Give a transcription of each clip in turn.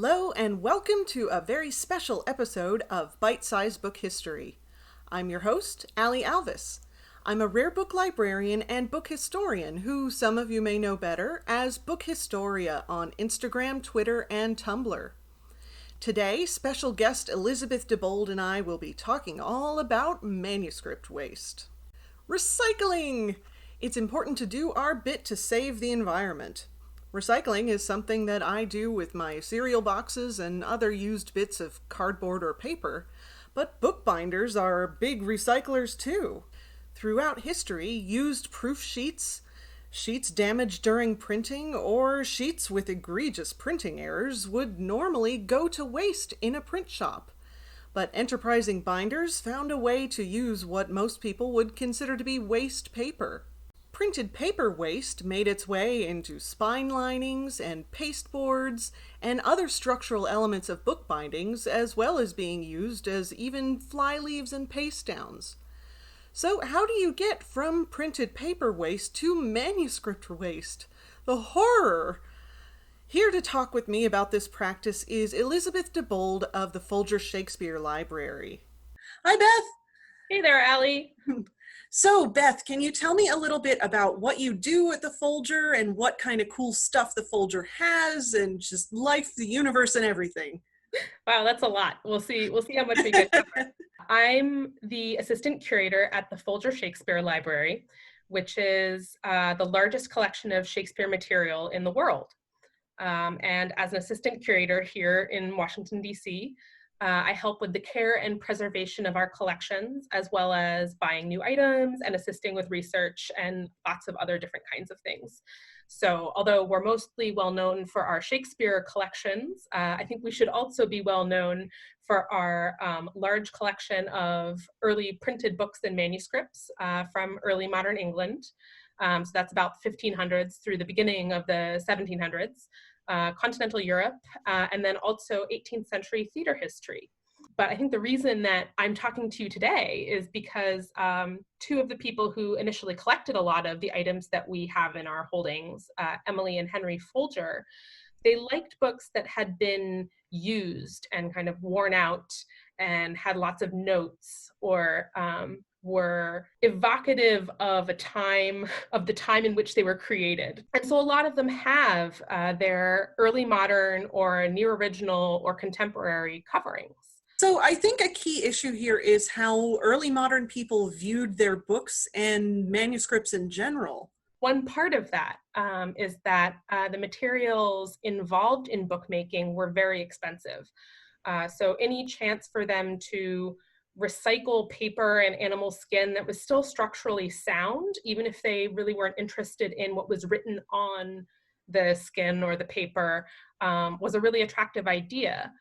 Hello and welcome to a very special episode of Bite Size Book History. I'm your host, Allie Alvis. I'm a rare book librarian and book historian who some of you may know better as Book Historia on Instagram, Twitter, and Tumblr. Today, special guest Elizabeth DeBold and I will be talking all about manuscript waste. Recycling! It's important to do our bit to save the environment. Recycling is something that I do with my cereal boxes and other used bits of cardboard or paper, but bookbinders are big recyclers too. Throughout history, used proof sheets, sheets damaged during printing, or sheets with egregious printing errors would normally go to waste in a print shop. But enterprising binders found a way to use what most people would consider to be waste paper. Printed paper waste made its way into spine linings and pasteboards and other structural elements of book bindings, as well as being used as even fly leaves and paste downs. So how do you get from printed paper waste to manuscript waste? The horror! Here to talk with me about this practice is Elizabeth DeBold of the Folger Shakespeare Library. Hi, Beth! Hey there, Allie. So, Beth, can you tell me a little bit about what you do at the Folger and what kind of cool stuff the Folger has and just life, the universe, and everything? Wow, that's a lot. We'll see how much we get covered. I'm the assistant curator at the Folger Shakespeare Library, which is the largest collection of Shakespeare material in the world. And as an assistant curator here in Washington, D.C., I help with the care and preservation of our collections, as well as buying new items and assisting with research and lots of other different kinds of things. So although we're mostly well known for our Shakespeare collections, I think we should also be well known for our large collection of early printed books and manuscripts from early modern England. So that's about 1500s through the beginning of the 1700s. Continental Europe, and then also 18th century theater history. But I think the reason that I'm talking to you today is because two of the people who initially collected a lot of the items that we have in our holdings, Emily and Henry Folger, they liked books that had been used and kind of worn out and had lots of notes or were evocative of the time in which they were created. And so a lot of them have their early modern or near original or contemporary coverings. So I think a key issue here is how early modern people viewed their books and manuscripts in general. One part of that is that the materials involved in bookmaking were very expensive. So any chance for them to recycle paper and animal skin that was still structurally sound, even if they really weren't interested in what was written on the skin or the paper, was a really attractive idea.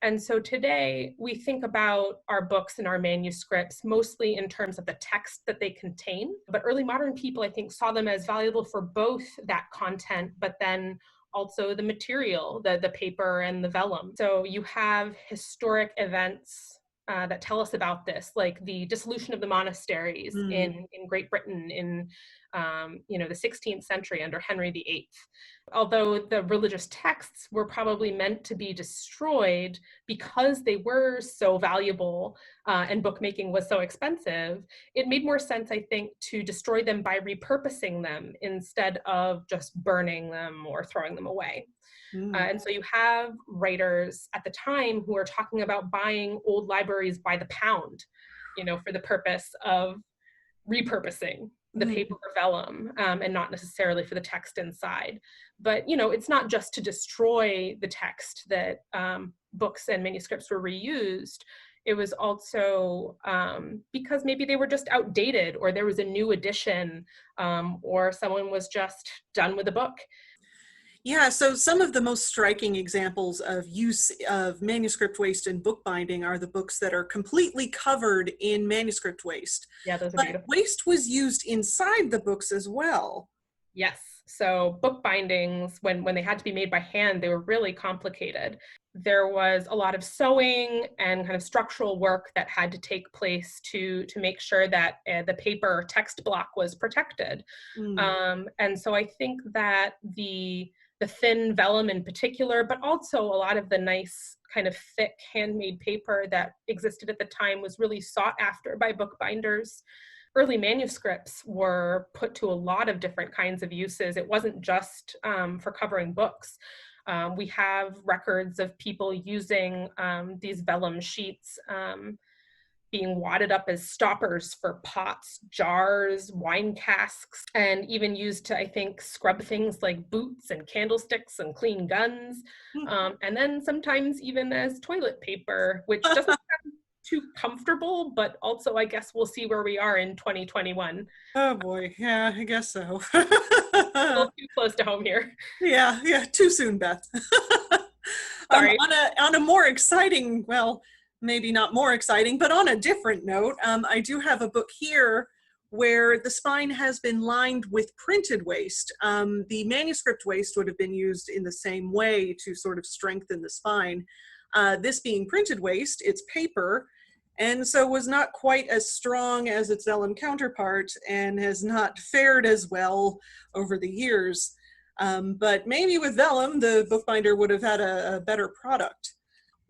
And so today we think about our books and our manuscripts mostly in terms of the text that they contain. But early modern people, I think, saw them as valuable for both that content, but then also the material, the paper and the vellum. So you have historic events that tell us about this, like the dissolution of the monasteries in Great Britain in the 16th century under Henry VIII. Although the religious texts were probably meant to be destroyed because they were so valuable and bookmaking was so expensive, it made more sense, I think, to destroy them by repurposing them instead of just burning them or throwing them away. And so you have writers at the time who are talking about buying old libraries by the pound, for the purpose of repurposing the paper or vellum and not necessarily for the text inside. But, it's not just to destroy the text that books and manuscripts were reused. It was also because maybe they were just outdated or there was a new edition or someone was just done with the book. Yeah, so some of the most striking examples of use of manuscript waste in bookbinding are the books that are completely covered in manuscript waste. Yeah, those are But beautiful. waste was used inside the books as well. Yes. So book bindings, when they had to be made by hand, they were really complicated. There was a lot of sewing and kind of structural work that had to take place to make sure that the paper text block was protected. And so I think that the the thin vellum in particular, but also a lot of the nice kind of thick handmade paper that existed at the time was really sought after by bookbinders. Early manuscripts were put to a lot of different kinds of uses. It wasn't just for covering books. We have records of people using these vellum sheets being wadded up as stoppers for pots, jars, wine casks, and even used to, I think, scrub things like boots and candlesticks and clean guns. And then sometimes even as toilet paper, which doesn't sound too comfortable, but also I guess we'll see where we are in 2021. Oh boy, yeah, I guess so. A little too close to home here. Yeah, too soon, Beth. Sorry. On a more exciting, well, maybe not more exciting, but on a different note, I do have a book here where the spine has been lined with printed waste. The manuscript waste would have been used in the same way to sort of strengthen the spine. This being printed waste, it's paper, and so was not quite as strong as its vellum counterpart and has not fared as well over the years. But maybe with vellum, the bookbinder would have had a better product.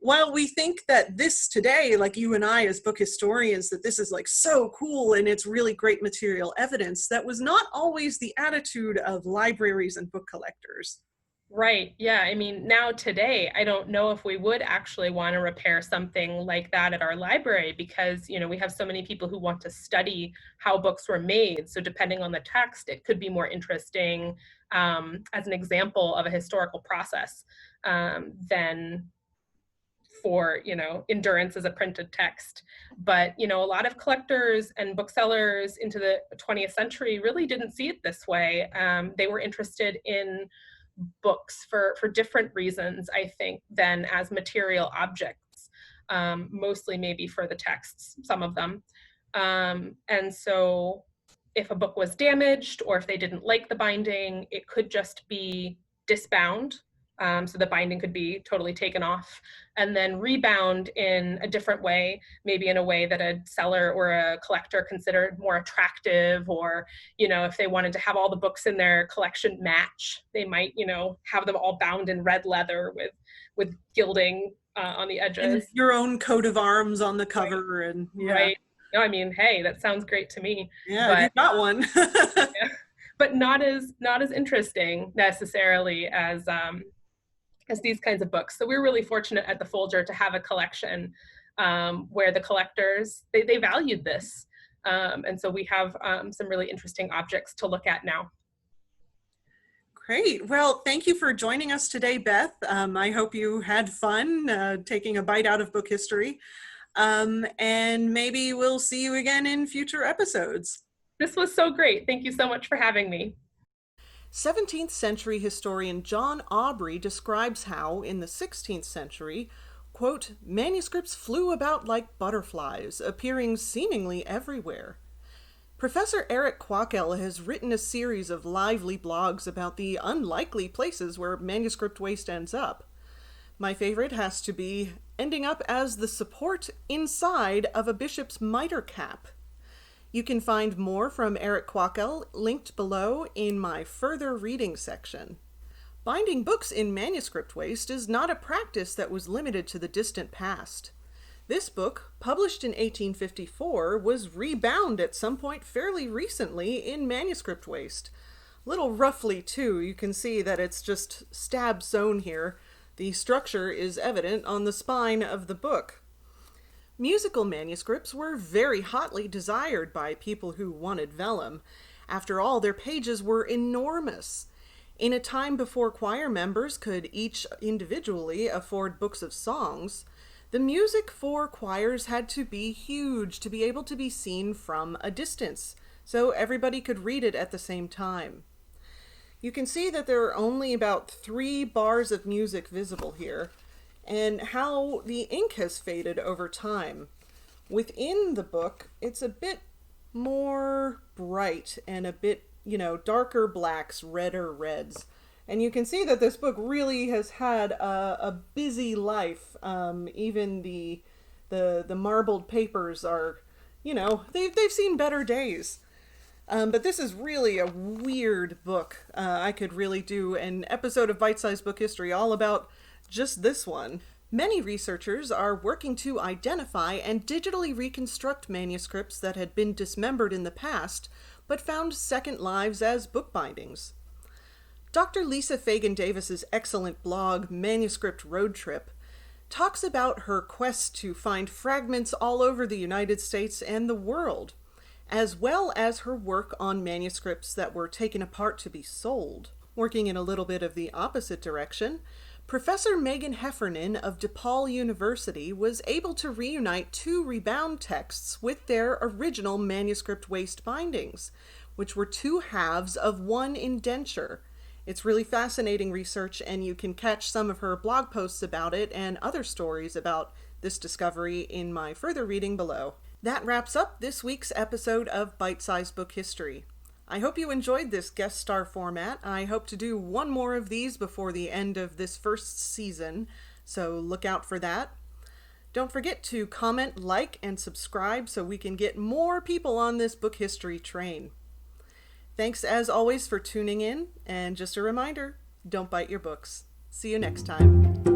While we think that this today, like you and I as book historians, that this is like so cool and it's really great material evidence, that was not always the attitude of libraries and book collectors. Right. Yeah. I mean, now today, I don't know if we would actually want to repair something like that at our library because, we have so many people who want to study how books were made. So depending on the text, it could be more interesting as an example of a historical process than for, endurance as a printed text. But, a lot of collectors and booksellers into the 20th century really didn't see it this way. They were interested in books for different reasons, I think, than as material objects, mostly maybe for the texts, some of them. And so if a book was damaged or if they didn't like the binding, it could just be disbound. So the binding could be totally taken off and then rebound in a different way, maybe in a way that a seller or a collector considered more attractive, or, if they wanted to have all the books in their collection match, they might, have them all bound in red leather with gilding on the edges. And your own coat of arms on the cover. Right. And yeah. Right. No, I mean, hey, that sounds great to me. Yeah, but, you got one. Yeah, but not as interesting necessarily as these kinds of books. So we're really fortunate at the Folger to have a collection where the collectors, they valued this. And so we have some really interesting objects to look at now. Great. Well, thank you for joining us today, Beth. I hope you had fun taking a bite out of book history. And maybe we'll see you again in future episodes. This was so great. Thank you so much for having me. 17th century historian John Aubrey describes how, in the 16th century, quote, manuscripts flew about like butterflies, appearing seemingly everywhere. Professor Eric Quackel has written a series of lively blogs about the unlikely places where manuscript waste ends up. My favorite has to be ending up as the support inside of a bishop's mitre cap. You can find more from Eric Quackel linked below in my further reading section. Binding books in manuscript waste is not a practice that was limited to the distant past. This book, published in 1854, was rebound at some point fairly recently in manuscript waste. Little roughly, too. You can see that it's just stab sewn here. The structure is evident on the spine of the book. Musical manuscripts were very hotly desired by people who wanted vellum. After all, their pages were enormous. In a time before choir members could each individually afford books of songs, the music for choirs had to be huge to be able to be seen from a distance, so everybody could read it at the same time. You can see that there are only about 3 bars of music visible here, and how the ink has faded over time. Within the book, it's a bit more bright and a bit, darker blacks, redder reds. And you can see that this book really has had a busy life. Even the marbled papers are, they've seen better days. But this is really a weird book. I could really do an episode of Bite Size Book History all about just this one. Many researchers are working to identify and digitally reconstruct manuscripts that had been dismembered in the past, but found second lives as book bindings. Dr. Lisa Fagan Davis's excellent blog, Manuscript Road Trip, talks about her quest to find fragments all over the United States and the world, as well as her work on manuscripts that were taken apart to be sold. Working in a little bit of the opposite direction, Professor Megan Heffernan of DePaul University was able to reunite two rebound texts with their original manuscript waste bindings, which were two halves of one indenture. It's really fascinating research, and you can catch some of her blog posts about it and other stories about this discovery in my further reading below. That wraps up this week's episode of Bite Size Book History. I hope you enjoyed this guest star format. I hope to do one more of these before the end of this first season, so look out for that. Don't forget to comment, like, and subscribe so we can get more people on this book history train. Thanks as always for tuning in, and just a reminder, don't bite your books. See you next time.